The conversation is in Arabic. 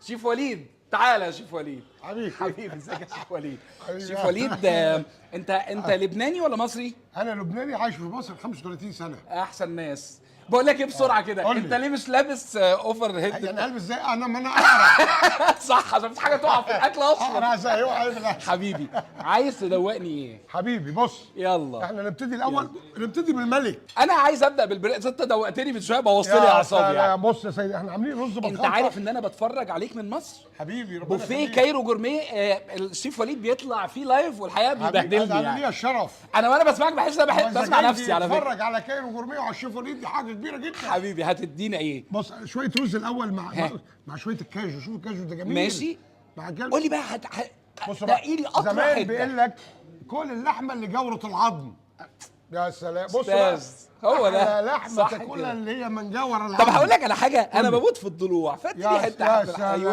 شيف وليد، تعالى يا شيف وليد. حبيبي ازيك يا شيف وليد؟ شيف وليد، انت لبناني ولا مصري؟ انا لبناني عايش في مصر 35 سنه. احسن ناس. بقول لك ايه بسرعه كده، قول لي. انت ليه مش لابس اوفر هيد؟ يعني البس ازاي؟ ما انا اقرا. صح، عشان مفيش حاجه تقع في الاكل اصلا. اقرا ازاي؟ اوعى بالله. حبيبي عايز تدوقني ايه؟ حبيبي بص، يلا احنا نبتدي الاول، نبتدي بالملك. انا عايز ابدا بالبريك. انت دوقتني من شويه، بوظت لي اعصابي يعني. بص يا سيدي، احنا عاملين رز بالخلطه. انت عارف ان انا بتفرج عليك من مصر؟ حبيبي ربنا بوفيه يخليك. كايرو جورميه، الشيف وليد بيطلع فيه لايف والحقيقه بيبهدلني انا يعني. ليا الشرف. انا وانا بسمعك بحس ان انا إذا بسمع جاي نفسي على فكره. اتفرج على كايرو جورميه وعلى الشيف وليد، دي حاجه كبيره جدا. حبيبي هتدينا ايه؟ بص شويه رز الاول ها. مع شويه الكاجو. شوف الكاجو ده جميل. ماشي. مع الكاجو. قول لي بقى بص بقى، تلاقي لي اطرى زمان حته. بيقول لك كل اللحمه اللي جوره العظم. يا سلام. بص بقى، استاذ، هو ده أحلى لحمه صح تاكلها كده. اللي هي من جوره العظم. طب هقول لك على حاجه، انا بموت في الضلوع، فادي لي حته يا أحمر. سلام.